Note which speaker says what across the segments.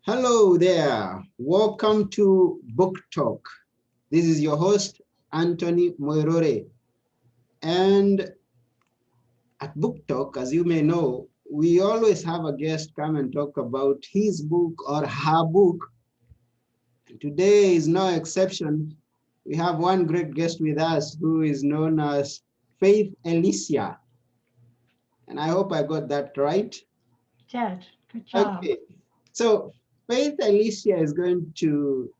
Speaker 1: Hello there. Welcome to Book Talk. This is your host, Anthony Moirore. And at Book Talk, as you may know, we always have a guest come and talk about his book or her book. And today is no exception. We have one great guest with us who is known as Faith Elicia. And I hope I got that right.
Speaker 2: Did. Good job.
Speaker 1: Okay. So Faith Elicia is going to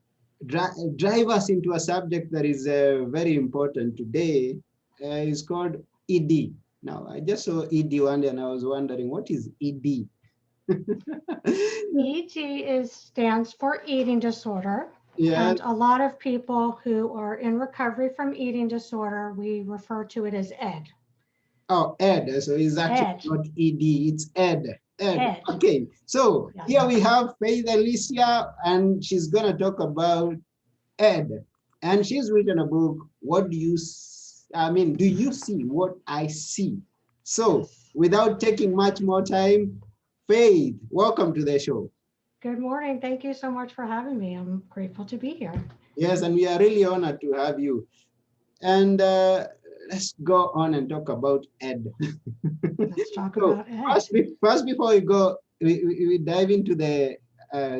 Speaker 1: drive us into a subject that is very important today. It's called ED. Now, I just saw ED one day and I was wondering, what is ED?
Speaker 2: ED stands for eating disorder.
Speaker 1: Yeah.
Speaker 2: And a lot of people who are in recovery from eating disorder, we refer to it as ED.
Speaker 1: Oh, ED. So it's actually
Speaker 2: ED.
Speaker 1: not ED, it's ED. ED.
Speaker 2: ED.
Speaker 1: Okay. So
Speaker 2: Yes.
Speaker 1: here we have Faith Alicia, and she's going to talk about ED. And she's written a book, What Do You Do you see what I see? So
Speaker 2: Yes.
Speaker 1: without taking much more time, Faith, welcome to the show.
Speaker 2: Good morning. Thank you so much for having me. I'm grateful to be here.
Speaker 1: Yes, and we are really honored to have you. And let's go on and talk about Ed.
Speaker 2: Let's talk
Speaker 1: So
Speaker 2: about ED.
Speaker 1: first before we go, we dive into the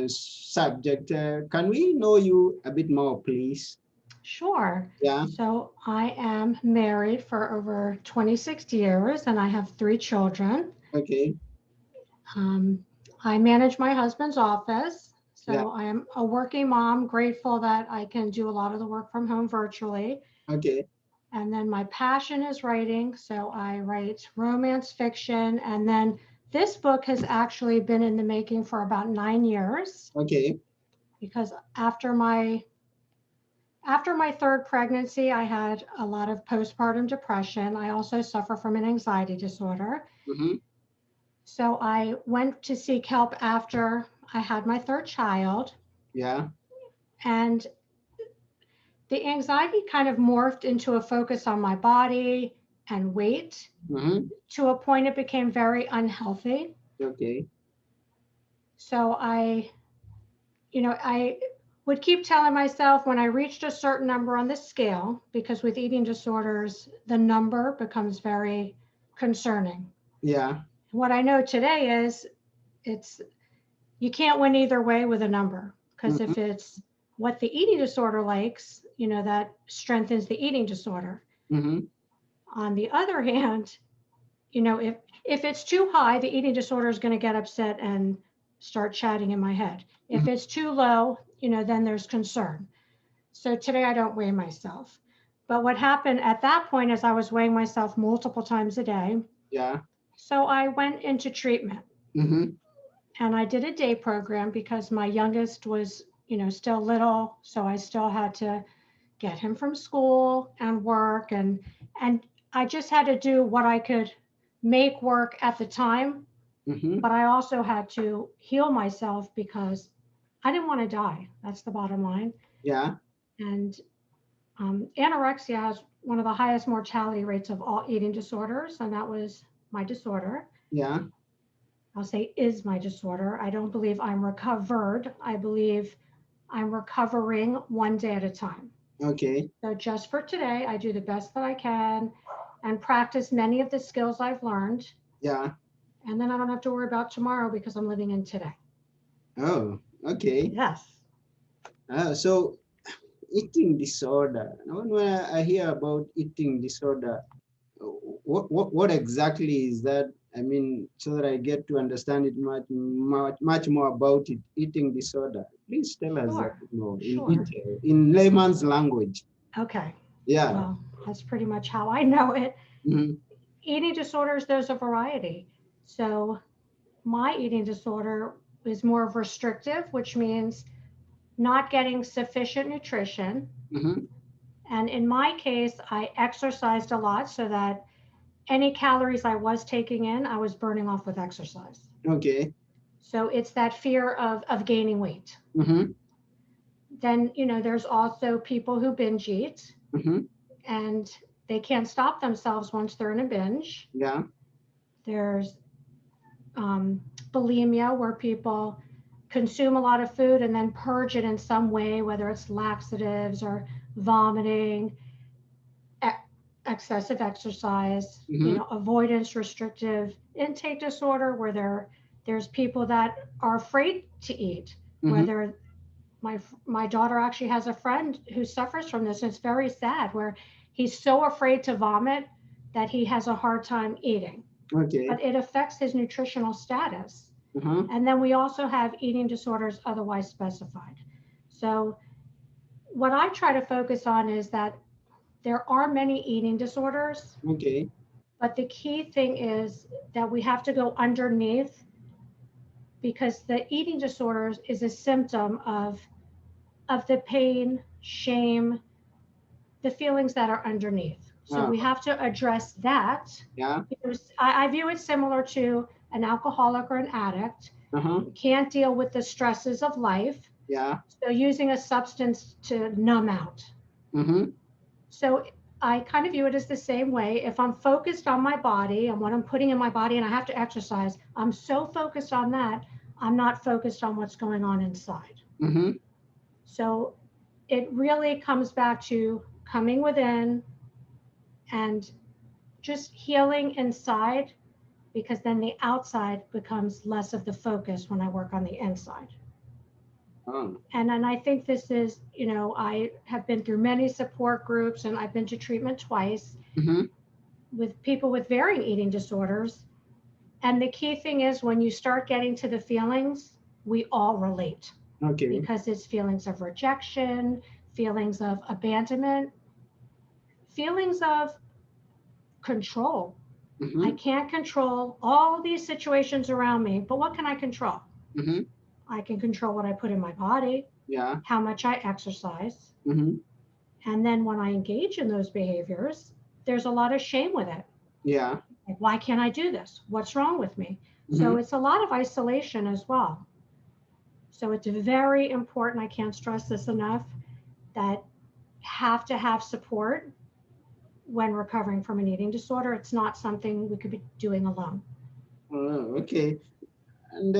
Speaker 1: subject. Can we know you a bit more, please?
Speaker 2: Sure.
Speaker 1: Yeah.
Speaker 2: So I am married for over 26 years and I have three children.
Speaker 1: Okay.
Speaker 2: Um, I manage my husband's office.
Speaker 1: Yeah.
Speaker 2: So I am a working mom, grateful that I can do a lot of the work from home virtually.
Speaker 1: Okay.
Speaker 2: And then my passion is writing. So I write romance fiction. And then this book has actually been in the making for about 9 years
Speaker 1: Okay.
Speaker 2: because after my third pregnancy, I had a lot of postpartum depression. I also suffer from an anxiety disorder.
Speaker 1: Mm-hmm.
Speaker 2: So I went to seek help after I had my third child.
Speaker 1: Yeah.
Speaker 2: And the anxiety kind of morphed into a focus on my body and weight
Speaker 1: Mm-hmm.
Speaker 2: to a point it became very unhealthy.
Speaker 1: Okay.
Speaker 2: So I would keep telling myself when I reached a certain number on the scale, because with eating disorders, the number becomes very concerning.
Speaker 1: Yeah.
Speaker 2: What I know today is it's you can't win either way with a number because
Speaker 1: Mm-hmm.
Speaker 2: if it's what the eating disorder likes, that strengthens the eating disorder.
Speaker 1: Mm-hmm.
Speaker 2: On the other hand, if it's too high, the eating disorder is going to get upset and start chatting in my head. If it's too low, then there's concern. So today I don't weigh myself. But what happened at that point is I was weighing myself multiple times a day.
Speaker 1: Yeah.
Speaker 2: So I went into treatment
Speaker 1: Mm-hmm.
Speaker 2: and I did a day program because my youngest was, still little. So I still had to get him from school and work and I just had to do what I could make work at the time,
Speaker 1: Mm-hmm.
Speaker 2: but I also had to heal myself because I didn't want to die. That's the bottom line.
Speaker 1: Yeah.
Speaker 2: And anorexia has one of the highest mortality rates of all eating disorders, and that was my disorder.
Speaker 1: Yeah.
Speaker 2: I'll say is my disorder. I don't believe I'm recovered. I believe I'm recovering one day at a time.
Speaker 1: Okay.
Speaker 2: So just for today, I do the best that I can and practice many of the skills I've learned.
Speaker 1: Yeah.
Speaker 2: And then I don't have to worry about tomorrow because I'm living in today.
Speaker 1: Oh, okay.
Speaker 2: Yes.
Speaker 1: So eating disorder. When I hear about eating disorder, what exactly is that? I mean, so that I get to understand it much more about it. Eating disorder. Please tell us a
Speaker 2: Sure.
Speaker 1: bit more in
Speaker 2: Sure.
Speaker 1: detail, in layman's language.
Speaker 2: Okay.
Speaker 1: Yeah.
Speaker 2: Well, that's pretty much how I know it.
Speaker 1: Mm-hmm.
Speaker 2: Eating disorders, there's a variety. So my eating disorder is more of restrictive, which means not getting sufficient nutrition.
Speaker 1: Mm-hmm.
Speaker 2: And in my case, I exercised a lot so that any calories I was taking in, I was burning off with exercise.
Speaker 1: Okay.
Speaker 2: So it's that fear of gaining weight.
Speaker 1: Mm-hmm.
Speaker 2: Then, there's also people who binge eat
Speaker 1: Mm-hmm.
Speaker 2: and they can't stop themselves once they're in a binge.
Speaker 1: Yeah.
Speaker 2: There's bulimia, where people consume a lot of food and then purge it in some way, whether it's laxatives or vomiting, excessive exercise,
Speaker 1: Mm-hmm.
Speaker 2: avoidance, restrictive intake disorder, where there's people that are afraid to eat,
Speaker 1: Mm-hmm.
Speaker 2: whether my daughter actually has a friend who suffers from this, and it's very sad, where he's so afraid to vomit that he has a hard time eating,
Speaker 1: Okay.
Speaker 2: but it affects his nutritional status.
Speaker 1: Uh-huh.
Speaker 2: And then we also have eating disorders otherwise specified. So what I try to focus on is that there are many eating disorders,
Speaker 1: Okay.
Speaker 2: but the key thing is that we have to go underneath, because the eating disorders is a symptom of the pain, shame, the feelings that are underneath. So
Speaker 1: Ah,
Speaker 2: we have to address that.
Speaker 1: yeah.
Speaker 2: I view it similar to an alcoholic or an addict.
Speaker 1: Uh-huh.
Speaker 2: Can't deal with the stresses of life.
Speaker 1: Yeah.
Speaker 2: So using a substance to numb out.
Speaker 1: Mm-hmm.
Speaker 2: So I kind of view it as the same way. If I'm focused on my body and what I'm putting in my body and I have to exercise, I'm so focused on that, I'm not focused on what's going on inside.
Speaker 1: Mm-hmm.
Speaker 2: So it really comes back to coming within and just healing inside, because then the outside becomes less of the focus when I work on the inside.
Speaker 1: Oh.
Speaker 2: And I think this is, I have been through many support groups and I've been to treatment twice
Speaker 1: Mm-hmm.
Speaker 2: with people with varying eating disorders. And the key thing is, when you start getting to the feelings, we all relate,
Speaker 1: Okay.
Speaker 2: because it's feelings of rejection, feelings of abandonment, feelings of control. I
Speaker 1: Mm-hmm.
Speaker 2: can't control all of these situations around me, but what can I control?
Speaker 1: Mm-hmm.
Speaker 2: I can control what I put in my body,
Speaker 1: Yeah.
Speaker 2: how much I exercise.
Speaker 1: Mm-hmm.
Speaker 2: And then when I engage in those behaviors, there's a lot of shame with it.
Speaker 1: Yeah.
Speaker 2: Like, why can't I do this? What's wrong with me?
Speaker 1: Mm-hmm.
Speaker 2: So it's a lot of isolation as well. So it's very important, I can't stress this enough, that have to have support when recovering from an eating disorder. It's not something we could be doing alone.
Speaker 1: Oh, okay. And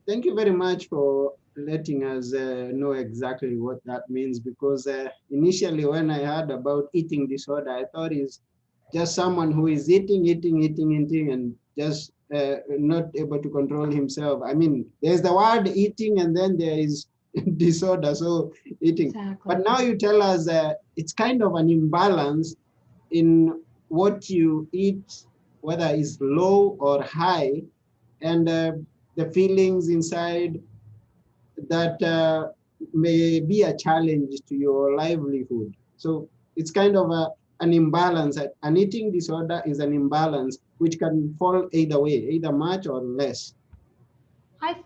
Speaker 1: thank you very much for letting us know exactly what that means, because initially when I heard about eating disorder, I thought it's just someone who is eating, and just not able to control himself. I mean, there's the word eating and then there is disorder, so eating. But
Speaker 2: Exactly.
Speaker 1: now you tell us it's kind of an imbalance in what you eat, whether it's low or high, and the feelings inside that may be a challenge to your livelihood. So it's kind of an imbalance. An eating disorder is an imbalance which can fall either way, either much or less.
Speaker 2: I,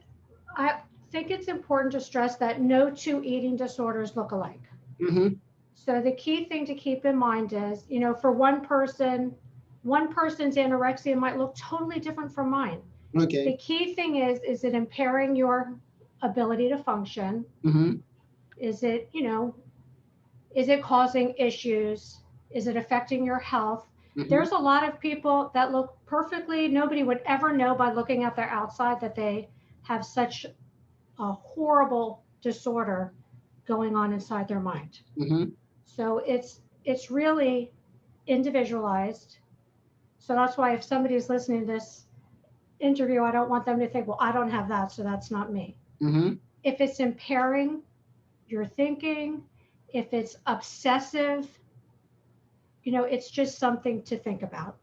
Speaker 2: I think it's important to stress that no two eating disorders look alike.
Speaker 1: Mm-hmm.
Speaker 2: So the key thing to keep in mind is, for one person's anorexia might look totally different from mine. The
Speaker 1: Okay.
Speaker 2: key thing is it impairing your ability to function?
Speaker 1: Mm-hmm.
Speaker 2: Is it, is it causing issues? Is it affecting your health?
Speaker 1: Mm-hmm.
Speaker 2: There's a lot of people that look perfectly, nobody would ever know by looking at their outside that they have such a horrible disorder going on inside their mind.
Speaker 1: Mm-hmm.
Speaker 2: So it's really individualized. So that's why if somebody's listening to this interview, I don't want them to think, well, I don't have that, so that's not me.
Speaker 1: Mm-hmm.
Speaker 2: If it's impairing your thinking, if it's obsessive, it's just something to think about.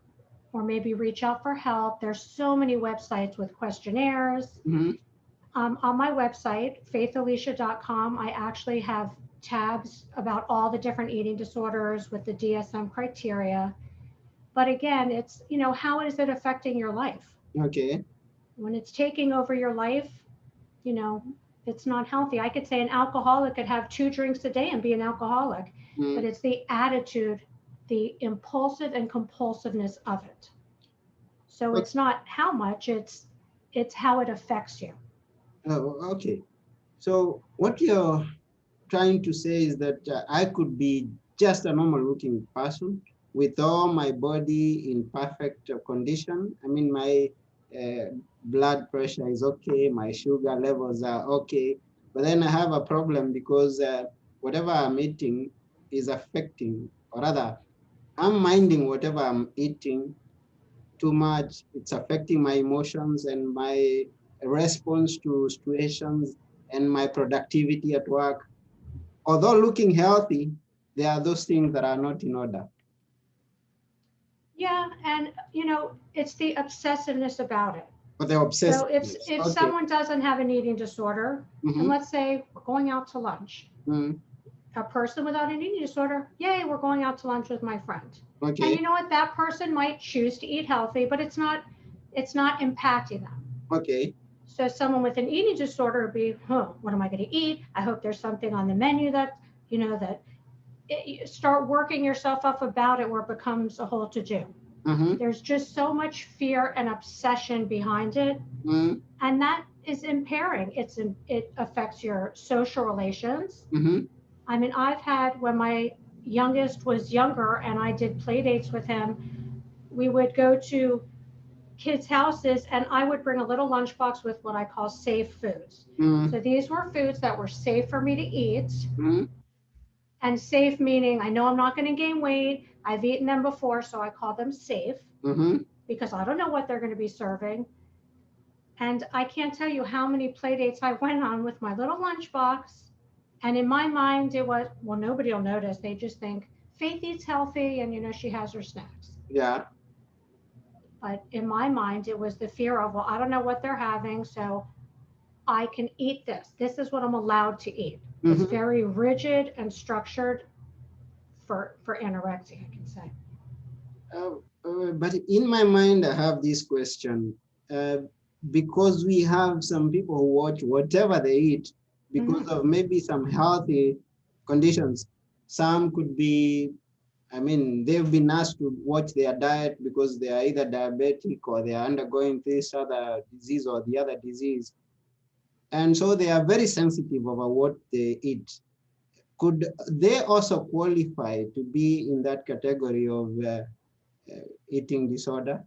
Speaker 2: Or maybe reach out for help. There's so many websites with questionnaires.
Speaker 1: Mm-hmm.
Speaker 2: On my website, faithelicia.com, I actually have tabs about all the different eating disorders with the DSM criteria. But again, it's, how is it affecting your life?
Speaker 1: Okay.
Speaker 2: When it's taking over your life, you know, it's not healthy. I could say an alcoholic could have 2 drinks a day and be an alcoholic, but
Speaker 1: Mm.
Speaker 2: it's the attitude, the impulsive and compulsiveness of it. So
Speaker 1: O-
Speaker 2: it's not how much, it's how it affects you.
Speaker 1: Oh, okay. So what you're trying to say is that I could be just a normal looking person with all my body in perfect condition. I mean, my blood pressure is okay, my sugar levels are okay, but then I have a problem because whatever I'm eating is affecting, or rather, I'm minding whatever I'm eating too much. It's affecting my emotions and my response to situations and my productivity at work. Although looking healthy, there are those things that are not in order.
Speaker 2: Yeah, and it's the obsessiveness about it.
Speaker 1: But the
Speaker 2: So
Speaker 1: obsessiveness.
Speaker 2: if
Speaker 1: Okay.
Speaker 2: someone doesn't have an eating disorder, and
Speaker 1: Mm-hmm.
Speaker 2: let's say we're going out to lunch,
Speaker 1: Mm-hmm.
Speaker 2: a person without an eating disorder, yay, we're going out to lunch with my friend. And
Speaker 1: Okay.
Speaker 2: you know what? That person might choose to eat healthy, but it's not impacting them.
Speaker 1: Okay.
Speaker 2: So someone with an eating disorder would be, what am I going to eat? I hope there's something on the menu that you start working yourself up about it where it becomes a whole to do.
Speaker 1: Mm-hmm.
Speaker 2: There's just so much fear and obsession behind it,
Speaker 1: Mm-hmm.
Speaker 2: and that is impairing. It affects your social relations.
Speaker 1: Mm-hmm.
Speaker 2: I mean, I've had when my youngest was younger and I did play dates with him, we would go to kids' houses and I would bring a little lunchbox with what I call safe foods.
Speaker 1: Mm-hmm.
Speaker 2: So these were foods that were safe for me to eat,
Speaker 1: Mm-hmm.
Speaker 2: and safe meaning I know I'm not going to gain weight. I've eaten them before, so I call them safe
Speaker 1: Mm-hmm.
Speaker 2: because I don't know what they're going to be serving. And I can't tell you how many play dates I went on with my little lunchbox. And in my mind, it was, well, nobody will notice. They just think Faith eats healthy and, she has her snacks.
Speaker 1: Yeah.
Speaker 2: But in my mind, it was the fear of, well, I don't know what they're having, so I can eat this. This is what I'm allowed to eat. It's
Speaker 1: Mm-hmm.
Speaker 2: very rigid and structured for anorexia, I can say.
Speaker 1: But in my mind, I have this question. Uh, because we have some people who watch whatever they eat because
Speaker 2: Mm-hmm.
Speaker 1: of maybe some healthy conditions. Some could be, I mean, they've been asked to watch their diet because they are either diabetic or they are undergoing this other disease or the other disease. And so they are very sensitive about what they eat. Could they also qualify to be in that category of eating disorder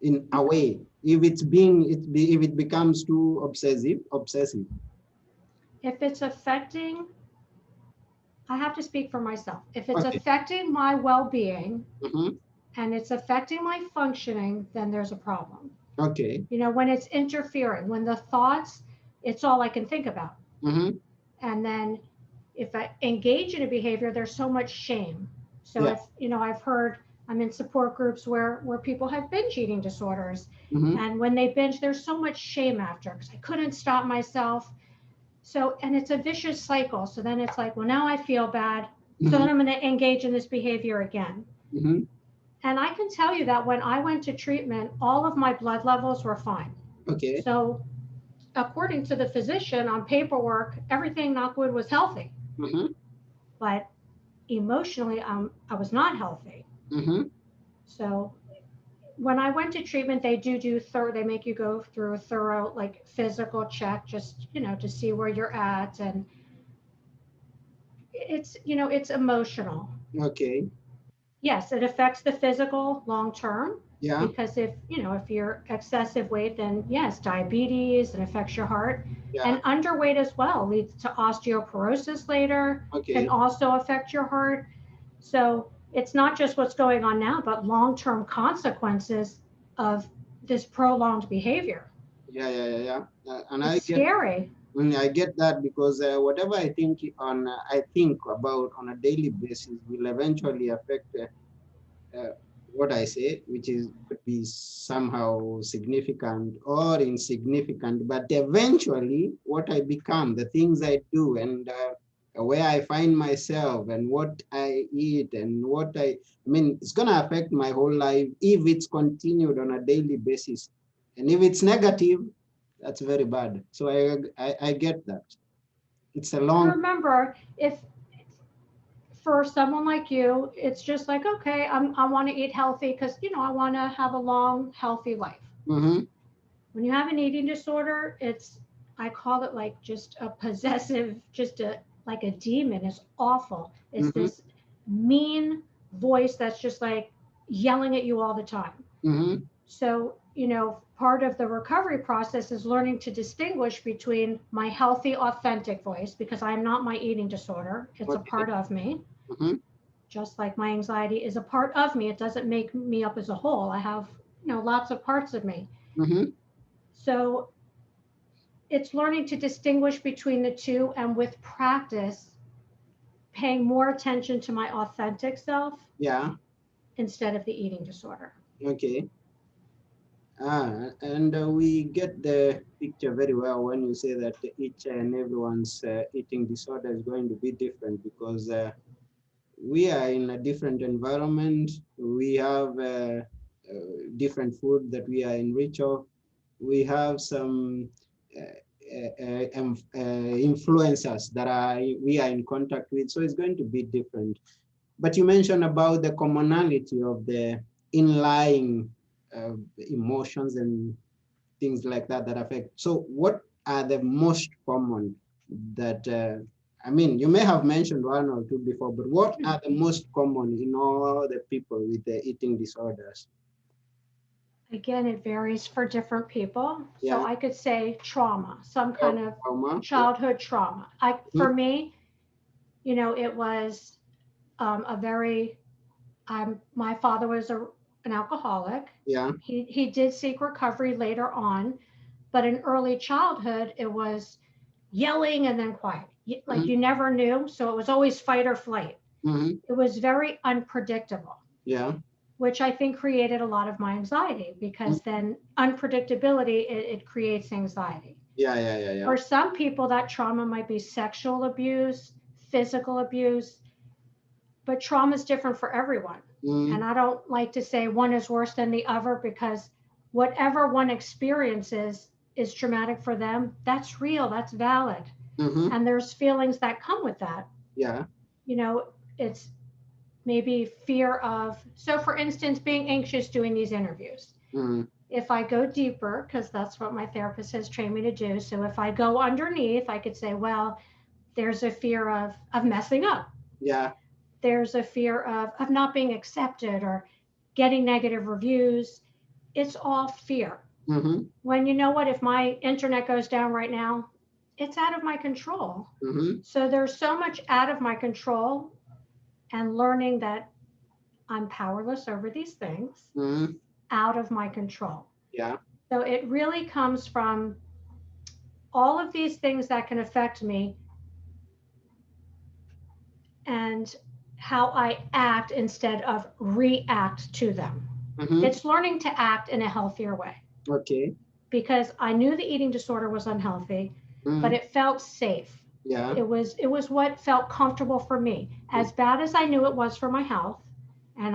Speaker 1: in a way if if it becomes too obsessive?
Speaker 2: If it's affecting, I have to speak for myself. If it's
Speaker 1: Okay.
Speaker 2: affecting my well being,
Speaker 1: Mm-hmm.
Speaker 2: and it's affecting my functioning, then there's a problem.
Speaker 1: Okay.
Speaker 2: When it's interfering, when the thoughts, it's all I can think about.
Speaker 1: Mm-hmm.
Speaker 2: And then if I engage in a behavior, there's so much shame. So
Speaker 1: Yeah.
Speaker 2: if, I've heard, I'm in support groups where people have binge eating disorders.
Speaker 1: Mm-hmm.
Speaker 2: And when they binge, there's so much shame after because I couldn't stop myself. So, and it's a vicious cycle. So then it's like, well, now I feel bad. So
Speaker 1: Mm-hmm.
Speaker 2: then I'm going to engage in this behavior again.
Speaker 1: Mm-hmm.
Speaker 2: And I can tell you that when I went to treatment, all of my blood levels were fine.
Speaker 1: Okay.
Speaker 2: So, according to the physician on paperwork, everything, knock wood, was healthy.
Speaker 1: Mm-hmm.
Speaker 2: But emotionally, I was not healthy.
Speaker 1: Mm-hmm.
Speaker 2: So, when I went to treatment, they make you go through a thorough like physical check, just to see where you're at, and it's emotional.
Speaker 1: Okay.
Speaker 2: Yes, it affects the physical long term
Speaker 1: Yeah.
Speaker 2: because if you're excessive weight, then yes, diabetes, and affects your heart.
Speaker 1: Yeah.
Speaker 2: And underweight as well leads to osteoporosis later, can
Speaker 1: Okay.
Speaker 2: also affect your heart. So it's not just what's going on now, but long-term consequences of this prolonged behavior.
Speaker 1: Yeah. Yeah. Yeah. Yeah. And
Speaker 2: It's scary.
Speaker 1: I get that because whatever I think about on a daily basis will eventually affect uh, what I say, which is could be somehow significant or insignificant, but eventually what I become, the things I do, and where I find myself, and what I eat, and I mean, it's gonna affect my whole life if it's continued on a daily basis, and if it's negative, that's very bad. So I get that. It's a
Speaker 2: And
Speaker 1: long.
Speaker 2: remember, if for someone like you, it's just like, okay, I want to eat healthy because, I want to have a long, healthy life.
Speaker 1: Mm-hmm.
Speaker 2: When you have an eating disorder, I call it like just a possessive, like a demon. It's awful. It's
Speaker 1: Mm-hmm.
Speaker 2: this mean voice that's just like yelling at you all the time.
Speaker 1: Mm-hmm.
Speaker 2: So, part of the recovery process is learning to distinguish between my healthy, authentic voice, because I'm not my eating disorder. It's a
Speaker 1: Okay.
Speaker 2: part of me,
Speaker 1: Mm-hmm.
Speaker 2: just like my anxiety is a part of me. It doesn't make me up as a whole. I have, lots of parts of me.
Speaker 1: Mm-hmm.
Speaker 2: So it's learning to distinguish between the two, and with practice, paying more attention to my authentic self
Speaker 1: Yeah.
Speaker 2: instead of the eating disorder.
Speaker 1: Okay. And we get the picture very well when you say that each and everyone's eating disorder is going to be different, because we are in a different environment. We have different food that we are in reach of. We have some influencers that we are in contact with, so it's going to be different. But you mentioned about the commonality of the inlying emotions and things like that that affect. So what are the most common that, I mean, you may have mentioned one or two before, but what are the most common in all the people with the eating disorders?
Speaker 2: Again, it varies for different people. So
Speaker 1: Yeah.
Speaker 2: I could say trauma, some kind of
Speaker 1: Trauma. Yeah.
Speaker 2: childhood trauma. For me, it was a very, my father was an alcoholic.
Speaker 1: Yeah.
Speaker 2: He did seek recovery later on, but in early childhood, it was yelling and then quiet. Like
Speaker 1: Mhm.
Speaker 2: you never knew. So it was always fight or flight.
Speaker 1: Mhm.
Speaker 2: It was very unpredictable,
Speaker 1: Yeah.
Speaker 2: which I think created a lot of my anxiety,
Speaker 1: Mhm.
Speaker 2: because then unpredictability, it creates anxiety.
Speaker 1: Yeah. Yeah. Yeah. Yeah.
Speaker 2: For some people, that trauma might be sexual abuse, physical abuse, but trauma is different for everyone. And
Speaker 1: Mhm.
Speaker 2: I don't like to say one is worse than the other, because whatever one experiences is traumatic for them. That's real, that's valid.
Speaker 1: Mhm.
Speaker 2: And there's feelings that come with that.
Speaker 1: Yeah.
Speaker 2: You know, it's maybe fear of, so for instance, being anxious doing these interviews.
Speaker 1: Mhm.
Speaker 2: If I go deeper, because that's what my therapist has trained me to do. So if I go underneath, I could say, well, there's a fear of messing up.
Speaker 1: Yeah.
Speaker 2: There's a fear of not being accepted or getting negative reviews. It's all fear.
Speaker 1: Mhm.
Speaker 2: When you know what, if my internet goes down right now, it's out of my control.
Speaker 1: Mhm.
Speaker 2: So there's so much out of my control, and learning that I'm powerless over these things,
Speaker 1: Mhm.
Speaker 2: out of my control.
Speaker 1: Yeah.
Speaker 2: So it really comes from all of these things that can affect me, and how I act instead of react to them.
Speaker 1: Mhm.
Speaker 2: It's learning to act in a healthier way,
Speaker 1: Okay.
Speaker 2: because I knew the eating disorder was unhealthy, but
Speaker 1: Mhm.
Speaker 2: it felt safe.
Speaker 1: Yeah.
Speaker 2: It was what felt comfortable for me. As bad as I knew it was for my health, and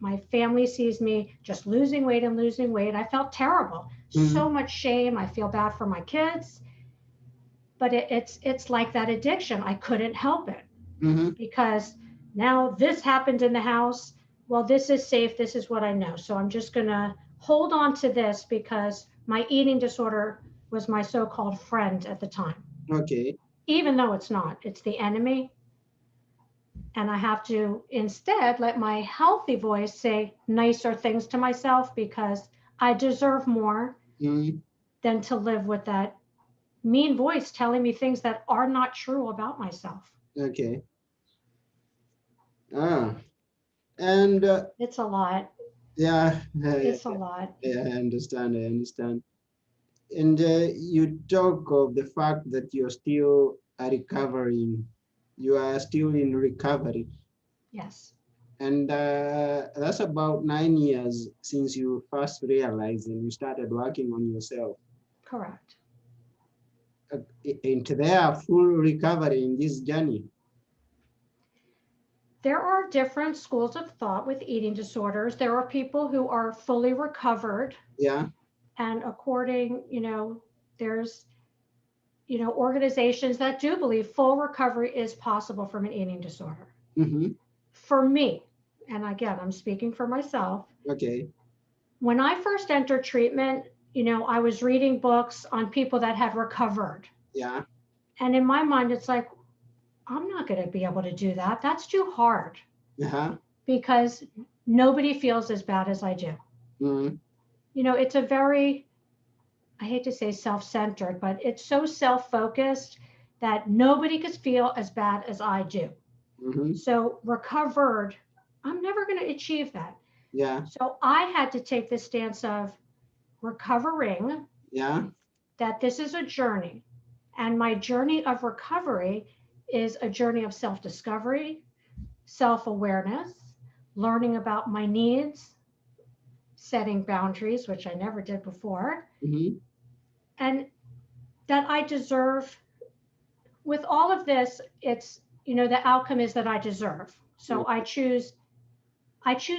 Speaker 2: my family sees me just losing weight and losing weight. I felt terrible. So
Speaker 1: Mhm.
Speaker 2: much shame. I feel bad for my kids, but it's like that addiction. I couldn't help it,
Speaker 1: Mhm.
Speaker 2: because now this happened in the house. Well, this is safe. This is what I know. So I'm just going to hold on to this, because my eating disorder was my so called friend at the time,
Speaker 1: Okay.
Speaker 2: even though it's not. It's the enemy. And I have to instead let my healthy voice say nicer things to myself, because I deserve more
Speaker 1: Mhm.
Speaker 2: than to live with that mean voice telling me things that are not true about myself.
Speaker 1: Okay. Ah. And
Speaker 2: It's a lot.
Speaker 1: yeah.
Speaker 2: It's a lot.
Speaker 1: Yeah, I understand. I understand. And you talk of the fact that you're still recovering. You are still in recovery.
Speaker 2: Yes,
Speaker 1: And that's about 9 years since you first realized and you started working on yourself.
Speaker 2: correct.
Speaker 1: Into their full recovery in this journey.
Speaker 2: There are different schools of thought with eating disorders. There are people who are fully recovered,
Speaker 1: Yeah.
Speaker 2: and according, there's, organizations that do believe full recovery is possible from an eating disorder.
Speaker 1: Mm-hmm.
Speaker 2: For me, and again, I'm speaking for myself,
Speaker 1: Okay.
Speaker 2: when I first entered treatment, I was reading books on people that had recovered.
Speaker 1: Yeah.
Speaker 2: And in my mind, it's like, I'm not going to be able to do that. That's too hard,
Speaker 1: Uh-huh.
Speaker 2: because nobody feels as bad as I do.
Speaker 1: Mm-hmm.
Speaker 2: it's a very, I hate to say self-centered, but it's so self-focused that nobody could feel as bad as I do.
Speaker 1: Mm-hmm.
Speaker 2: So recovered, I'm never going to achieve that.
Speaker 1: Yeah.
Speaker 2: So I had to take the stance of recovering,
Speaker 1: Yeah.
Speaker 2: that this is a journey. And my journey of recovery is a journey of self-discovery, self-awareness, learning about my needs, setting boundaries, which I never did before,
Speaker 1: Mm-hmm.
Speaker 2: and that I deserve. With all of this, it's, the outcome is that I deserve. So I choose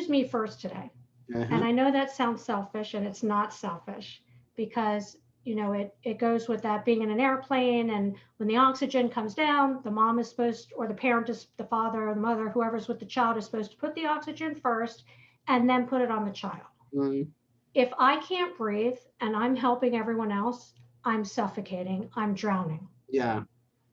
Speaker 2: me first today. And
Speaker 1: Uh-huh.
Speaker 2: I know that sounds selfish, and it's not selfish, because it goes with that being in an airplane, and when the oxygen comes down, the mom is supposed, or the parent is, the father or the mother, whoever's with the child, is supposed to put the oxygen first and then put it on the child.
Speaker 1: Mm-hmm.
Speaker 2: If I can't breathe and I'm helping everyone else, I'm suffocating, I'm drowning.
Speaker 1: Yeah.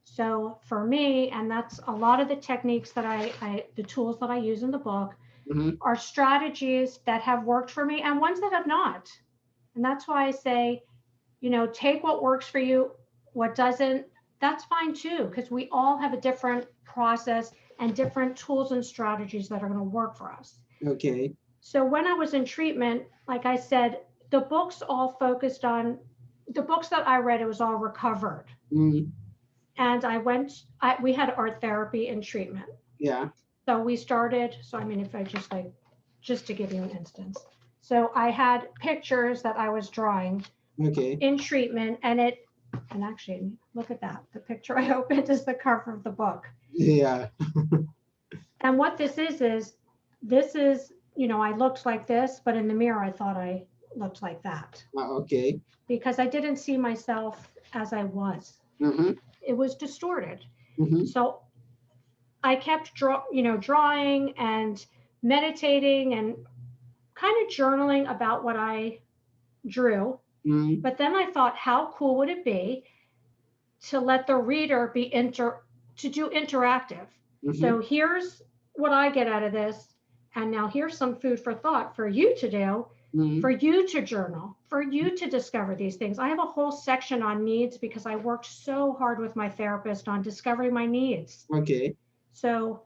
Speaker 2: So for me, and that's a lot of the techniques that the tools that I use in the book,
Speaker 1: Mm-hmm.
Speaker 2: are strategies that have worked for me and ones that have not. And that's why I say, take what works for you, what doesn't, that's fine too, because we all have a different process and different tools and strategies that are going to work for us.
Speaker 1: Okay.
Speaker 2: So when I was in treatment, like I said, the books all focused on the books that I read, it was all recovered.
Speaker 1: Mm-hmm.
Speaker 2: And we had art therapy in treatment.
Speaker 1: Yeah.
Speaker 2: So we started, so I mean, if I just to give you an instance. So I had pictures that I was drawing
Speaker 1: Okay.
Speaker 2: in treatment, and actually, look at that. The picture I opened is the cover of the book.
Speaker 1: Yeah.
Speaker 2: And what this is, I looked like this, but in the mirror, I thought I looked like that,
Speaker 1: Okay.
Speaker 2: because I didn't see myself as I was.
Speaker 1: Mm-hmm.
Speaker 2: It was distorted.
Speaker 1: Mm-hmm.
Speaker 2: So I kept drawing and meditating and kind of journaling about what I drew.
Speaker 1: Mm-hmm.
Speaker 2: But then I thought, how cool would it be to let the reader to do interactive?
Speaker 1: Mm-hmm.
Speaker 2: So here's what I get out of this, and now here's some food for thought for you to do,
Speaker 1: Mm-hmm.
Speaker 2: for you to journal, for you to discover these things. I have a whole section on needs, because I worked so hard with my therapist on discovering my needs.
Speaker 1: Okay.
Speaker 2: So,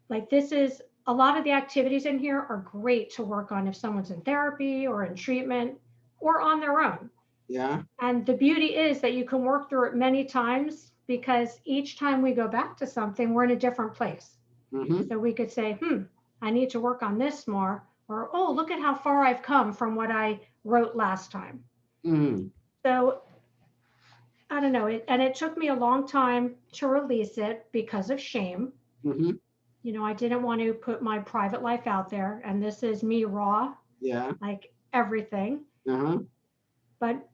Speaker 2: like, this is a lot of the activities in here are great to work on if someone's in therapy or in treatment or on their own.
Speaker 1: Yeah.
Speaker 2: And the beauty is that you can work through it many times, because each time we go back to something, we're in a different place.
Speaker 1: Mm-hmm.
Speaker 2: So we could say, I need to work on this more, or, oh, look at how far I've come from what I wrote last time.
Speaker 1: Mm-hmm.
Speaker 2: So I don't know. It took me a long time to release it because of shame.
Speaker 1: Mm-hmm.
Speaker 2: I didn't want to put my private life out there, and this is me raw,
Speaker 1: Yeah.
Speaker 2: like everything.
Speaker 1: Uh-huh.
Speaker 2: But,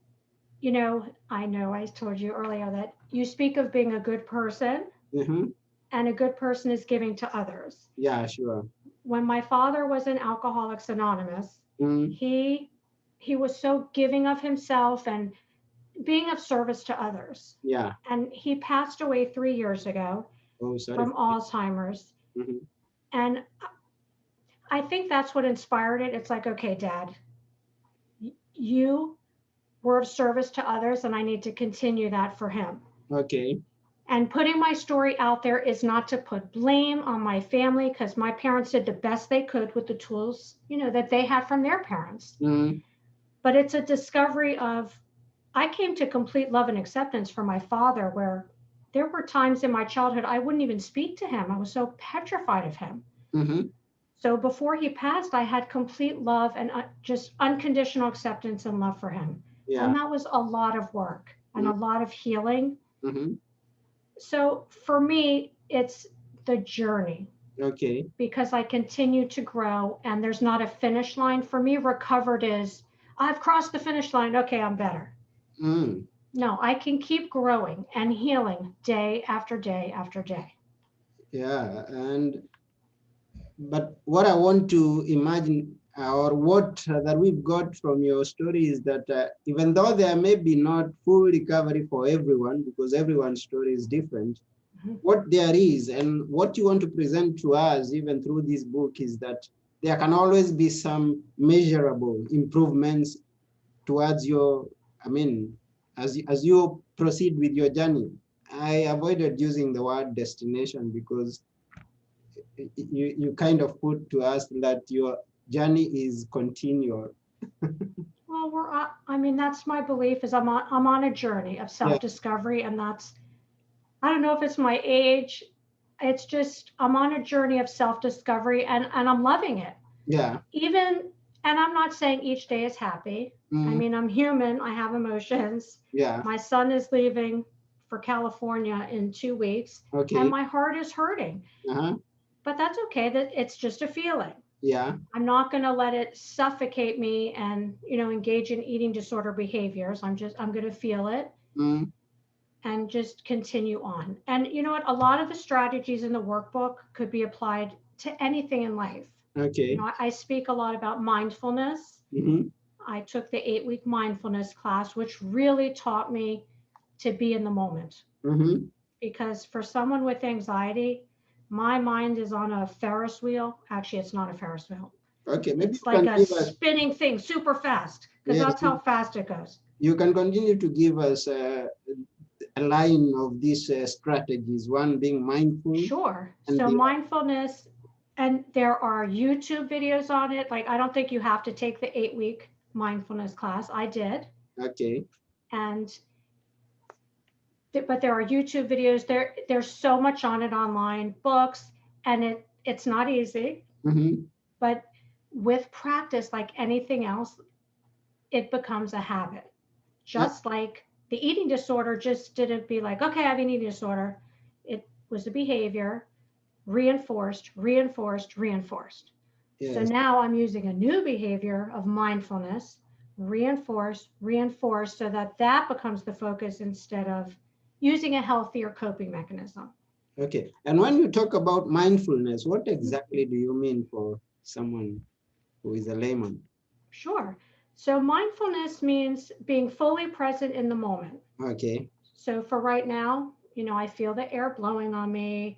Speaker 2: I know I told you earlier that you speak of being a good person,
Speaker 1: Mm-hmm.
Speaker 2: and a good person is giving to others.
Speaker 1: Yeah, sure.
Speaker 2: When my father was in Alcoholics Anonymous,
Speaker 1: Mm-hmm.
Speaker 2: he was so giving of himself and being of service to others.
Speaker 1: Yeah.
Speaker 2: And he passed away 3 years ago
Speaker 1: Oh, sorry.
Speaker 2: from Alzheimer's.
Speaker 1: Mm-hmm.
Speaker 2: And I think that's what inspired it. It's like, okay, Dad, you were of service to others, and I need to continue that for him.
Speaker 1: Okay.
Speaker 2: And putting my story out there is not to put blame on my family, because my parents did the best they could with the tools, that they had from their parents.
Speaker 1: Mm-hmm.
Speaker 2: But it's a discovery of, I came to complete love and acceptance from my father, where there were times in my childhood I wouldn't even speak to him. I was so petrified of him.
Speaker 1: Mm-hmm.
Speaker 2: So before he passed, I had complete love and just unconditional acceptance and love for him.
Speaker 1: Yeah.
Speaker 2: And that was a lot of work and a lot of healing.
Speaker 1: Mm-hmm.
Speaker 2: So for me, it's the journey,
Speaker 1: Okay.
Speaker 2: because I continue to grow, and there's not a finish line. For me, recovered is, I've crossed the finish line. Okay, I'm better.
Speaker 1: Mm.
Speaker 2: No, I can keep growing and healing day after day after day.
Speaker 1: Yeah. But what I want to imagine, or what that we've got from your story, is that even though there may be not full recovery for everyone, because everyone's story is different,
Speaker 2: Mhm.
Speaker 1: what there is and what you want to present to us, even through this book, is that there can always be some measurable improvements towards your, I mean, as you proceed with your journey. I avoided using the word destination because you kind of put to us that your journey is continual.
Speaker 2: Well, I mean, that's my belief is I'm on a journey of
Speaker 1: Yeah,
Speaker 2: self-discovery, and that's, I don't know if it's my age. It's just, I'm on a journey of self-discovery, and I'm loving it.
Speaker 1: yeah.
Speaker 2: Even, and I'm not saying each day is happy. I
Speaker 1: Mm,
Speaker 2: mean, I'm human. I have emotions.
Speaker 1: yeah.
Speaker 2: My son is leaving for California in 2 weeks, and
Speaker 1: Okay.
Speaker 2: my heart is hurting.
Speaker 1: Uh-huh.
Speaker 2: But that's okay. That it's just a feeling.
Speaker 1: Yeah.
Speaker 2: I'm not going to let it suffocate me and, engage in eating disorder behaviors. I'm going to feel it
Speaker 1: Mm,
Speaker 2: and just continue on. And you know what? A lot of the strategies in the workbook could be applied to anything in life.
Speaker 1: okay.
Speaker 2: I speak a lot about mindfulness.
Speaker 1: Mm-hmm.
Speaker 2: I took the 8-week mindfulness class, which really taught me to be in the moment.
Speaker 1: Mm-hmm.
Speaker 2: Because for someone with anxiety, my mind is on a Ferris wheel. Actually, it's not a Ferris wheel.
Speaker 1: Okay. Maybe
Speaker 2: It's
Speaker 1: you can
Speaker 2: like a
Speaker 1: give us,
Speaker 2: spinning thing super fast because
Speaker 1: yes,
Speaker 2: that's how fast it goes.
Speaker 1: you can continue to give us a line of these strategies, one being mindful
Speaker 2: Sure.
Speaker 1: and
Speaker 2: So
Speaker 1: the,
Speaker 2: mindfulness, and there are YouTube videos on it. Like, I don't think you have to take the 8-week mindfulness class. I did.
Speaker 1: okay.
Speaker 2: And but there are YouTube videos. There's so much on it online, books, and it's not easy,
Speaker 1: Mm-hmm.
Speaker 2: but with practice, like anything else, it becomes a habit. Just like the eating disorder just didn't be like, okay, I have an eating disorder. It was a behavior, reinforced, reinforced, reinforced. So
Speaker 1: Yes.
Speaker 2: now I'm using a new behavior of mindfulness, reinforce, reinforce, so that that becomes the focus instead of using a healthier coping mechanism.
Speaker 1: Okay. And when you talk about mindfulness, what exactly do you mean for someone who is a layman?
Speaker 2: Sure. So mindfulness means being fully present in the moment.
Speaker 1: Okay.
Speaker 2: So for right now, I feel the air blowing on me.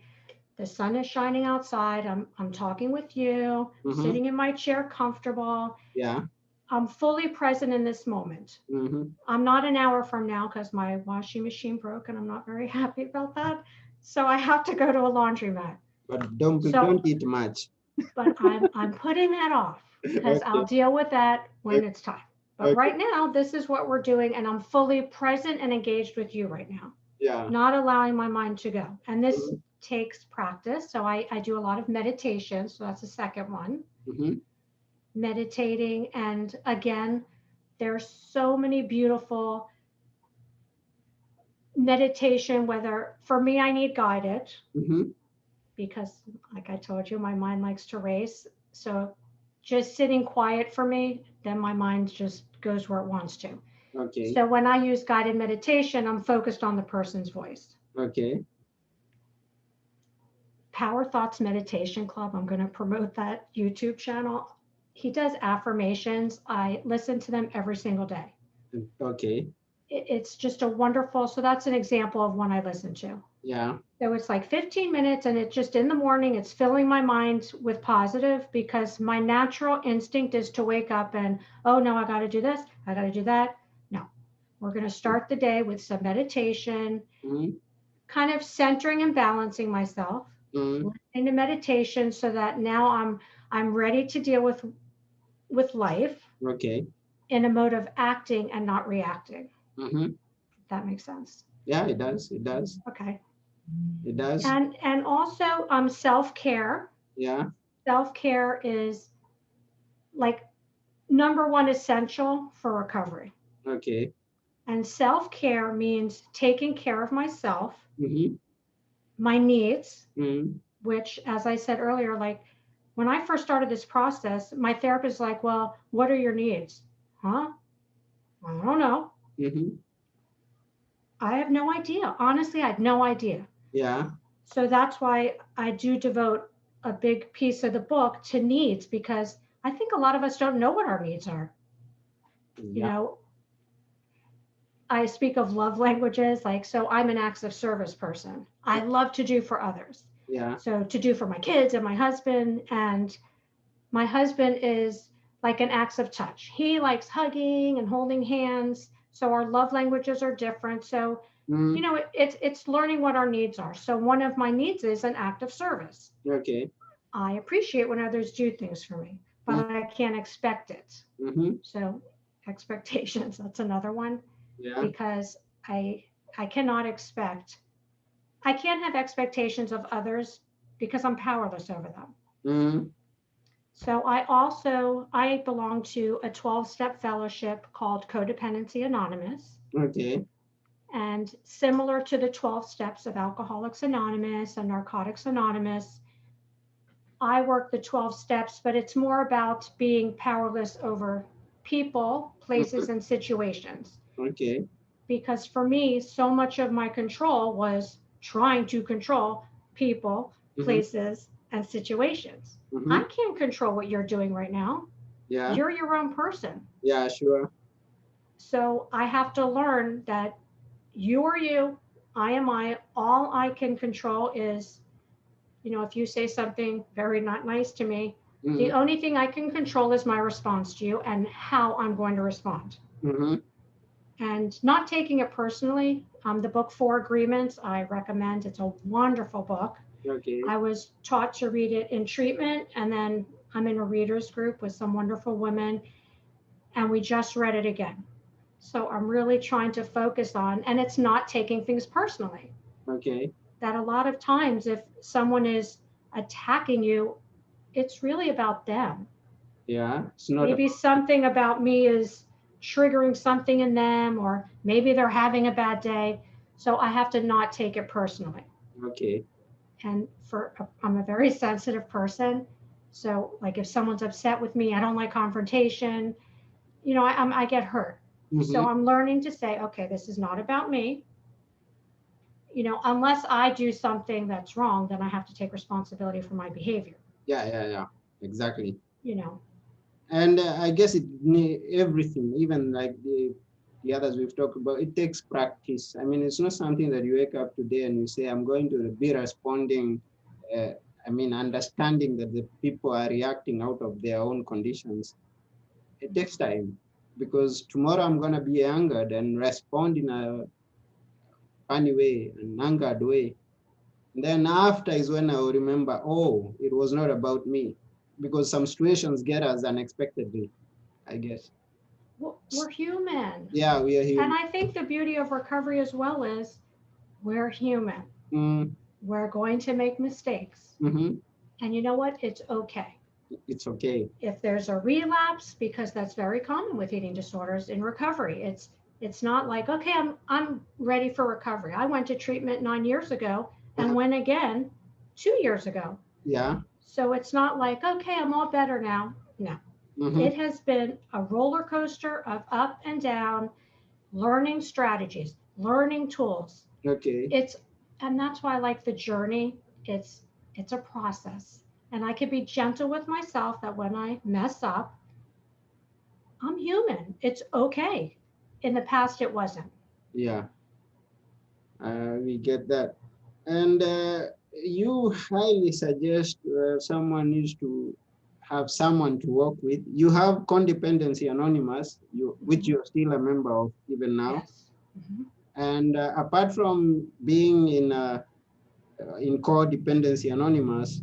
Speaker 2: The sun is shining outside. I'm talking with you,
Speaker 1: Mm-hmm.
Speaker 2: sitting in my chair comfortable.
Speaker 1: Yeah.
Speaker 2: I'm fully present in this moment.
Speaker 1: Mm-hmm.
Speaker 2: I'm not an hour from now because my washing machine broke and I'm not very happy about that. So I have to go to a laundromat.
Speaker 1: But
Speaker 2: So,
Speaker 1: don't eat much.
Speaker 2: but I'm putting that off because I'll
Speaker 1: Okay.
Speaker 2: deal with that when it's time. But
Speaker 1: Okay.
Speaker 2: right now, this is what we're doing, and I'm fully present and engaged with you right now,
Speaker 1: Yeah.
Speaker 2: not allowing my mind to go. And this
Speaker 1: Mm-hmm.
Speaker 2: takes practice. So I do a lot of meditation. So that's the second one,
Speaker 1: Mm-hmm.
Speaker 2: meditating. And again, there's so many beautiful meditation, whether for me, I need guided
Speaker 1: Mm-hmm.
Speaker 2: because, like I told you, my mind likes to race. So just sitting quiet for me, then my mind just goes where it wants to.
Speaker 1: Okay.
Speaker 2: So when I use guided meditation, I'm focused on the person's voice.
Speaker 1: Okay.
Speaker 2: Power Thoughts Meditation Club, I'm going to promote that YouTube channel. He does affirmations. I listen to them every single day.
Speaker 1: Okay.
Speaker 2: It's just a wonderful, so that's an example of one I listen to.
Speaker 1: Yeah.
Speaker 2: So it's like 15 minutes, and it's just in the morning. It's filling my mind with positive because my natural instinct is to wake up and, oh no, I got to do this. I got to do that. No, we're going to start the day with some meditation,
Speaker 1: Mm-hmm.
Speaker 2: kind of centering and balancing myself,
Speaker 1: Mm-hmm.
Speaker 2: listening to meditation so that now I'm ready to deal with life
Speaker 1: Okay.
Speaker 2: in a mode of acting and not reacting.
Speaker 1: Mm-hmm.
Speaker 2: If that makes sense.
Speaker 1: Yeah, it does. It does.
Speaker 2: Okay.
Speaker 1: It does.
Speaker 2: And also self-care.
Speaker 1: Yeah.
Speaker 2: Self-care is like number one essential for recovery.
Speaker 1: Okay.
Speaker 2: And self-care means taking care of myself,
Speaker 1: Mm-hmm.
Speaker 2: my needs,
Speaker 1: Mm-hmm.
Speaker 2: which, as I said earlier, like when I first started this process, my therapist is like, well, what are your needs? Huh? I don't know.
Speaker 1: Mm-hmm.
Speaker 2: I have no idea. Honestly, I have no idea.
Speaker 1: Yeah.
Speaker 2: So that's why I do devote a big piece of the book to needs because I think a lot of us don't know what our needs are. You
Speaker 1: Yeah.
Speaker 2: know, I speak of love languages, like, so I'm an acts of service person. I love to do for others.
Speaker 1: Yeah.
Speaker 2: So to do for my kids and my husband. And My husband is like an acts of touch. He likes hugging and holding hands. So our love languages are different. So,
Speaker 1: Mm,
Speaker 2: it's learning what our needs are. So one of my needs is an act of service.
Speaker 1: okay.
Speaker 2: I appreciate when others do things for me, but I can't expect it.
Speaker 1: Mm-hmm.
Speaker 2: So expectations, that's another one,
Speaker 1: Yeah.
Speaker 2: because I I cannot expect I can't have expectations of others because I'm powerless over them.
Speaker 1: Mm,
Speaker 2: So I belong to a 12-step fellowship called Codependency Anonymous.
Speaker 1: okay.
Speaker 2: And similar to the 12 steps of Alcoholics Anonymous and Narcotics Anonymous, I work the 12 steps, but it's more about being powerless over people,
Speaker 1: Mm-hmm.
Speaker 2: places, and situations.
Speaker 1: Okay.
Speaker 2: Because for me, so much of my control was trying to control people,
Speaker 1: Mm-hmm.
Speaker 2: places, and situations.
Speaker 1: Mm-hmm.
Speaker 2: I can't control what you're doing right now.
Speaker 1: Yeah.
Speaker 2: You're your own person.
Speaker 1: Yeah, sure.
Speaker 2: So I have to learn that you are you, I am I. All I can control is, if you say something very not nice to me, the
Speaker 1: Mm-hmm.
Speaker 2: only thing I can control is my response to you and how I'm going to respond.
Speaker 1: Mm-hmm.
Speaker 2: And not taking it personally. The book Four Agreements, I recommend. It's a wonderful book.
Speaker 1: Okay.
Speaker 2: I was taught to read it in treatment, and then I'm in a readers group with some wonderful women, and we just read it again. So I'm really trying to focus on, and it's not taking things personally.
Speaker 1: Okay.
Speaker 2: That a lot of times, if someone is attacking you, it's really about them.
Speaker 1: Yeah. It's not
Speaker 2: Maybe
Speaker 1: about.
Speaker 2: something about me is triggering something in them, or maybe they're having a bad day. So I have to not take it personally.
Speaker 1: Okay.
Speaker 2: And I'm a very sensitive person. So, like, if someone's upset with me, I don't like confrontation. I get hurt.
Speaker 1: Mm-hmm.
Speaker 2: So I'm learning to say, okay, this is not about me. Unless I do something that's wrong, then I have to take responsibility for my behavior.
Speaker 1: Yeah, yeah, yeah. Exactly.
Speaker 2: You know,
Speaker 1: And I guess everything, even like the others we've talked about, it takes practice. I mean, it's not something that you wake up today and you say, I'm going to be responding. Uh, I mean, understanding that the people are reacting out of their own conditions. It takes time because tomorrow I'm going to be angered and respond in a funny way, an angered way. And then after is when I will remember, oh, it was not about me because some situations get us unexpectedly, I guess.
Speaker 2: we're human.
Speaker 1: Yeah, we are
Speaker 2: And
Speaker 1: human.
Speaker 2: I think the beauty of recovery as well is we're human.
Speaker 1: Mm,
Speaker 2: We're going to make mistakes.
Speaker 1: hmm.
Speaker 2: And you know what? It's okay.
Speaker 1: It's okay.
Speaker 2: If there's a relapse, because that's very common with eating disorders in recovery, it's not like, okay, I'm ready for recovery. I went to treatment 9 years ago and
Speaker 1: Uh-huh.
Speaker 2: went again 2 years ago.
Speaker 1: Yeah.
Speaker 2: So it's not like, okay, I'm all better now. No.
Speaker 1: Mm-hmm.
Speaker 2: It has been a roller coaster of up and down, learning strategies, learning tools.
Speaker 1: Okay.
Speaker 2: It's and that's why I like the journey. It's a process. And I can be gentle with myself that when I mess up, I'm human. It's okay. In the past it wasn't.
Speaker 1: Yeah. We get that. And you highly suggest someone needs to have someone to work with. You have Codependency Anonymous, which
Speaker 2: Mhm.
Speaker 1: you're still a member of even now.
Speaker 2: Yes. Mhm.
Speaker 1: And apart from being in Codependency Anonymous,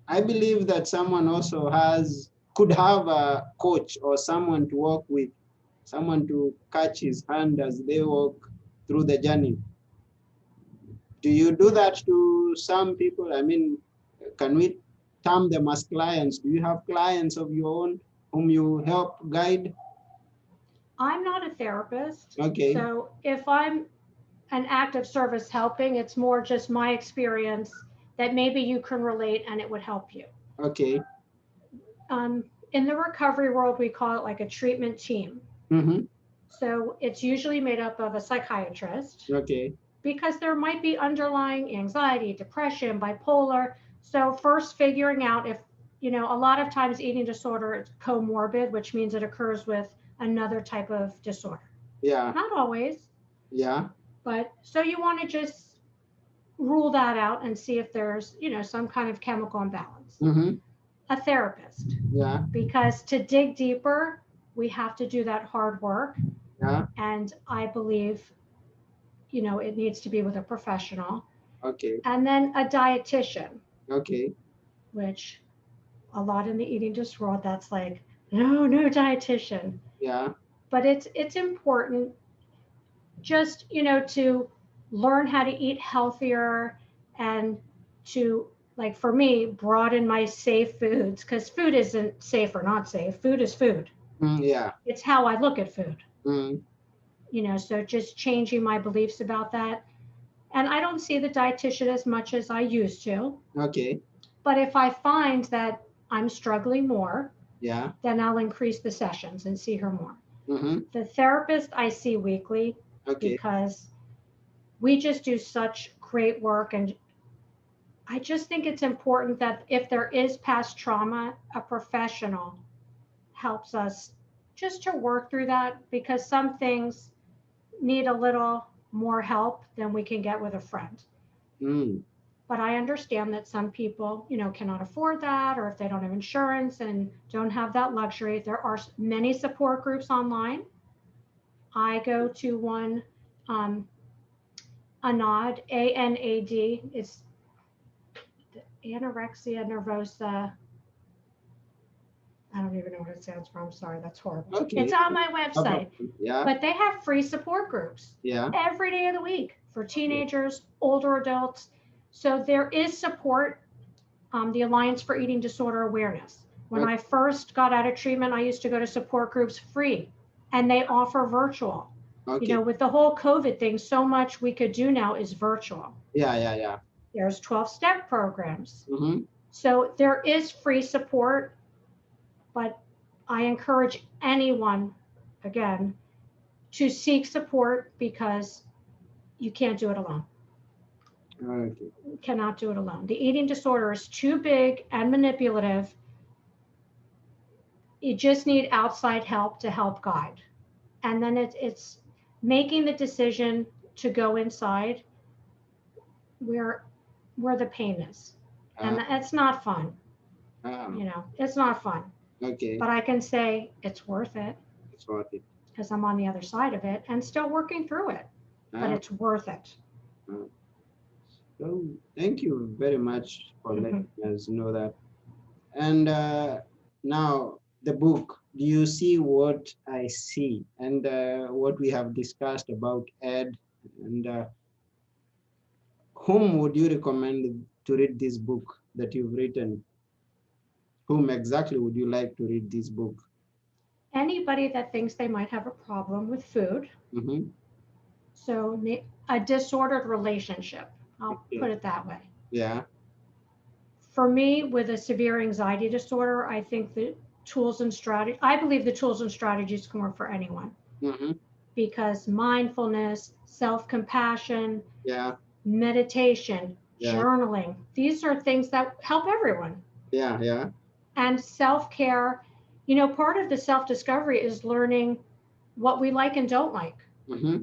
Speaker 1: I believe that someone also could have a coach or someone to work with, someone to catch his hand as they walk through the journey. Do you do
Speaker 2: Yeah.
Speaker 1: that to some people? I mean, can we term them as clients? Do you have clients of your own whom you help guide?
Speaker 2: I'm not a therapist.
Speaker 1: Okay,
Speaker 2: So if I'm an act of service helping, it's more just my experience that maybe you can relate and it would help you.
Speaker 1: okay.
Speaker 2: In the recovery world, we call it like a treatment team.
Speaker 1: Mm-hmm.
Speaker 2: So it's usually made up of a psychiatrist
Speaker 1: Okay,
Speaker 2: because there might be underlying anxiety, depression, bipolar. So first figuring out if, a lot of times eating disorder is comorbid, which means it occurs with another type of disorder.
Speaker 1: yeah,
Speaker 2: Not always,
Speaker 1: yeah.
Speaker 2: but so you want to just rule that out and see if there's, some kind of chemical imbalance.
Speaker 1: Mm-hmm.
Speaker 2: a therapist,
Speaker 1: Yeah.
Speaker 2: because to dig deeper, we have to do that hard work.
Speaker 1: Yeah.
Speaker 2: And I believe, it needs to be with a professional.
Speaker 1: Okay.
Speaker 2: And then a dietitian,
Speaker 1: Okay.
Speaker 2: which a lot in the eating disorder, that's like, no, no dietitian.
Speaker 1: Yeah.
Speaker 2: But it's important just, to learn how to eat healthier, and to, like, for me, broaden my safe foods, because food isn't safe or not safe. Food is food.
Speaker 1: Yeah.
Speaker 2: It's how I look at food.
Speaker 1: Mm.
Speaker 2: So just changing my beliefs about that. And I don't see the dietitian as much as I used to.
Speaker 1: Okay.
Speaker 2: But if I find that I'm struggling more,
Speaker 1: Yeah.
Speaker 2: then I'll increase the sessions and see her more.
Speaker 1: Mm-hmm.
Speaker 2: The therapist I see weekly,
Speaker 1: Okay.
Speaker 2: because we just do such great work. And I just think it's important that if there is past trauma, a professional helps us just to work through that, because some things need a little more help than we can get with a friend.
Speaker 1: Mm.
Speaker 2: But I understand that some people, cannot afford that, or if they don't have insurance and don't have that luxury. There are many support groups online. I go to one, um, ANAD, ANAD. It's anorexia nervosa. I don't even know what it stands for. I'm sorry, that's horrible. It's
Speaker 1: Okay.
Speaker 2: on my
Speaker 1: No
Speaker 2: website.
Speaker 1: problem. Yeah.
Speaker 2: But they have free support groups
Speaker 1: Yeah.
Speaker 2: every day of the week for
Speaker 1: Okay.
Speaker 2: teenagers, older adults. So there is support. The Alliance for Eating Disorder Awareness. When
Speaker 1: Okay.
Speaker 2: I first got out of treatment, I used to go to support groups free, and they offer virtual.
Speaker 1: Okay.
Speaker 2: With the whole COVID thing, so much we could do now is virtual.
Speaker 1: Yeah. Yeah. Yeah.
Speaker 2: There's 12-step programs.
Speaker 1: Mm-hmm.
Speaker 2: So there is free support, but I encourage anyone, again, to seek support, because you can't do it alone.
Speaker 1: Okay.
Speaker 2: You cannot do it alone. The eating disorder is too big and manipulative. You just need outside help to help guide. And then it's making the decision to go inside where the pain is.
Speaker 1: Uh,
Speaker 2: And it's not fun.
Speaker 1: um,
Speaker 2: It's not fun.
Speaker 1: okay.
Speaker 2: But I can say it's worth it,
Speaker 1: It's worth it.
Speaker 2: because I'm on the other side of it and still working through it. But
Speaker 1: Uh,
Speaker 2: it's worth it.
Speaker 1: uh, so thank you very much for letting us know that. And now the book. Do you see what I see, and what we have discussed about Ed, and whom would you recommend to read this book that you've written? Whom exactly would you like to read this book?
Speaker 2: Anybody that thinks they might have a problem with food,
Speaker 1: Mm-hmm.
Speaker 2: so a disordered relationship, I'll
Speaker 1: Okay.
Speaker 2: put it that way.
Speaker 1: Yeah.
Speaker 2: For me, with a severe anxiety disorder, I think the tools and strategy, I believe the tools and strategies can work for anyone,
Speaker 1: Mm-hmm.
Speaker 2: because mindfulness, self-compassion,
Speaker 1: Yeah.
Speaker 2: meditation,
Speaker 1: Yeah.
Speaker 2: journaling, these are things that help everyone.
Speaker 1: Yeah. Yeah.
Speaker 2: And self-care, part of the self-discovery is learning what we like and don't like.
Speaker 1: Mm-hmm.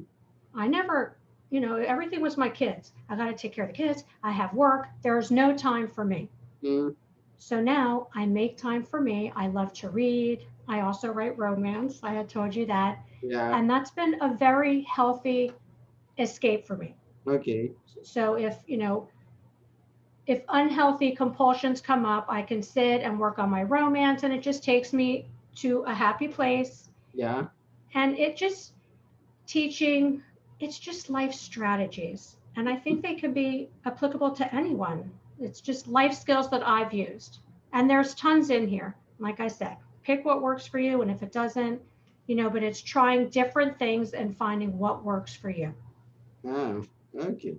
Speaker 2: I never, everything was my kids. I got to take care of the kids. I have work. There's no time for me.
Speaker 1: Mm.
Speaker 2: So now I make time for me. I love to read. I also write romance. I had told you that.
Speaker 1: Yeah.
Speaker 2: And that's been a very healthy escape for me.
Speaker 1: Okay.
Speaker 2: So if unhealthy compulsions come up, I can sit and work on my romance, and it just takes me to a happy place.
Speaker 1: Yeah.
Speaker 2: And teaching, it's just life strategies. And I think they can be applicable to anyone. It's just life skills that I've used. And there's tons in here. Like I said, pick what works for you. And if it doesn't, but it's trying different things and finding what works for you.
Speaker 1: Ah, okay.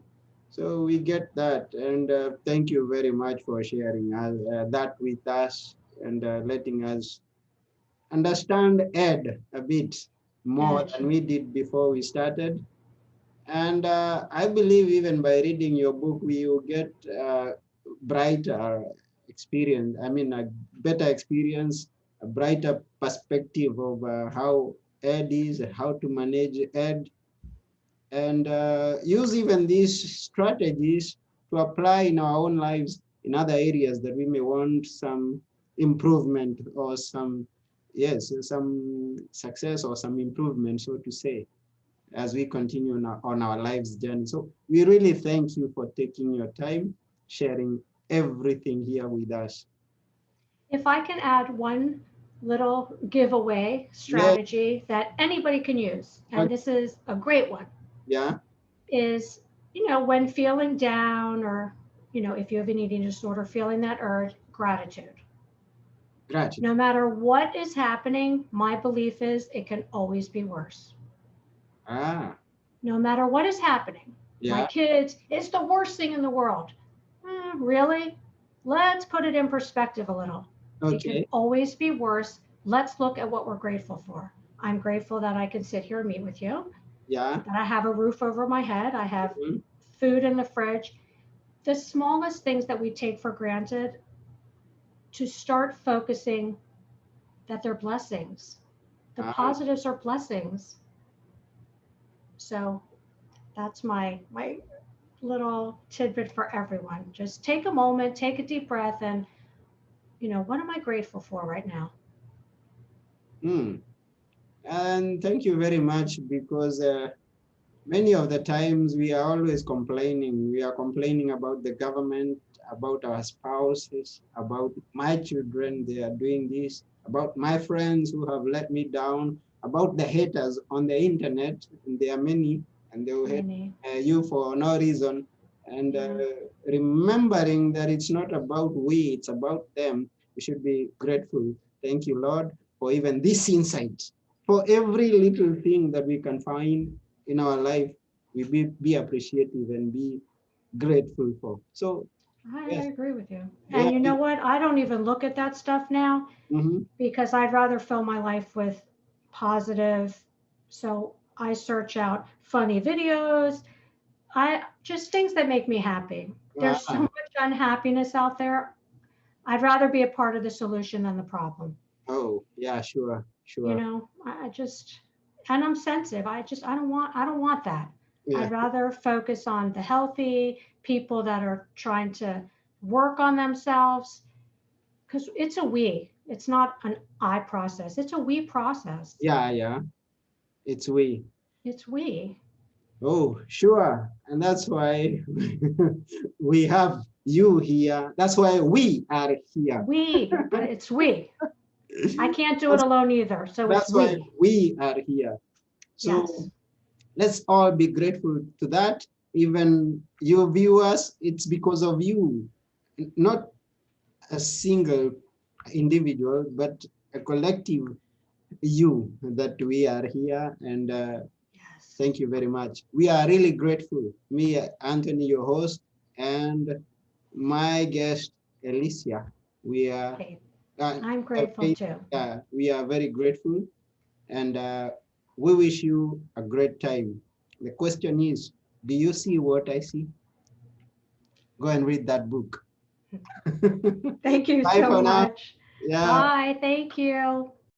Speaker 1: So we get that, and thank you very much for sharing that with us, and letting us understand Ed a bit more
Speaker 2: And
Speaker 1: than we did before we started. And I believe even by reading your book, we will get brighter experience. I mean, a better experience, a brighter perspective of how Ed is, how to manage Ed, and use even these strategies to apply in our own lives in other areas that we may want some improvement or some, yes, some success or some improvement, so to say, as we continue on our lives journey. So we really thank you for taking your time, sharing everything here with us.
Speaker 2: If I can add one little giveaway
Speaker 1: Yeah,
Speaker 2: strategy that anybody can use, and this is a great one,
Speaker 1: yeah,
Speaker 2: is, when feeling down, or, if you have an eating disorder, feeling that urge, gratitude. No
Speaker 1: gratitude.
Speaker 2: matter what is happening, my belief is it can always be worse.
Speaker 1: Ah,
Speaker 2: No matter what is happening, my
Speaker 1: yeah,
Speaker 2: kids, it's the worst thing in the world. Really? Let's put it in perspective a little. It can
Speaker 1: okay,
Speaker 2: always be worse. Let's look at what we're grateful for. I'm grateful that I can sit here and meet with you,
Speaker 1: yeah,
Speaker 2: that I have a roof over my head, I have
Speaker 1: mhm,
Speaker 2: food in the fridge. The smallest things that we take for granted, to start focusing that they're blessings. The
Speaker 1: ah,
Speaker 2: positives are blessings. So that's my little tidbit for everyone. Just take a moment, take a deep breath, and, what am I grateful for right now?
Speaker 1: mm. And thank you very much, because many of the times we are always complaining. We are complaining about the government, about our spouses, about my children, they are doing this, about my friends who have let me down, about the haters on the internet. And there are many, and they will hate
Speaker 2: Many.
Speaker 1: you for no reason. And
Speaker 2: Yeah.
Speaker 1: remembering that it's not about we, it's about them. We should be grateful. Thank you, Lord, for even this insight. For every little thing that we can find in our life, we be appreciative and be grateful for. So
Speaker 2: I
Speaker 1: yes,
Speaker 2: agree with you.
Speaker 1: yeah,
Speaker 2: And you know what? I don't even look at that stuff now,
Speaker 1: mm-hmm,
Speaker 2: because I'd rather fill my life with positive. So I search out funny videos. I just things that make me happy. There's so
Speaker 1: ah,
Speaker 2: much unhappiness out there. I'd rather be a part of the solution than the problem.
Speaker 1: oh yeah, sure, sure,
Speaker 2: I just, and I'm sensitive. I don't want that.
Speaker 1: yeah,
Speaker 2: I'd rather focus on the healthy people that are trying to work on themselves, because it's a we. It's not an I process. It's a we process.
Speaker 1: yeah, yeah. It's we.
Speaker 2: It's we.
Speaker 1: Oh, sure, and that's why we have you here. That's why we are here.
Speaker 2: We, but it's we. I can't do it
Speaker 1: That's,
Speaker 2: alone either. So it's
Speaker 1: that's why
Speaker 2: we.
Speaker 1: we are here. So
Speaker 2: Yes.
Speaker 1: let's all be grateful to that. Even you viewers, it's because of you, not a single individual, but a collective you, that we are here. And
Speaker 2: Yes.
Speaker 1: thank you very much. We are really grateful. Me, Anthony, your host, and my guest, Elicia. We are,
Speaker 2: Hey,
Speaker 1: uh,
Speaker 2: I'm grateful too.
Speaker 1: we are very grateful, and we wish you a great time. The question is, do you see what I see? Go and read that book.
Speaker 2: Thank you
Speaker 1: Bye
Speaker 2: so
Speaker 1: for now.
Speaker 2: much.
Speaker 1: Yeah.
Speaker 2: Bye. Thank you.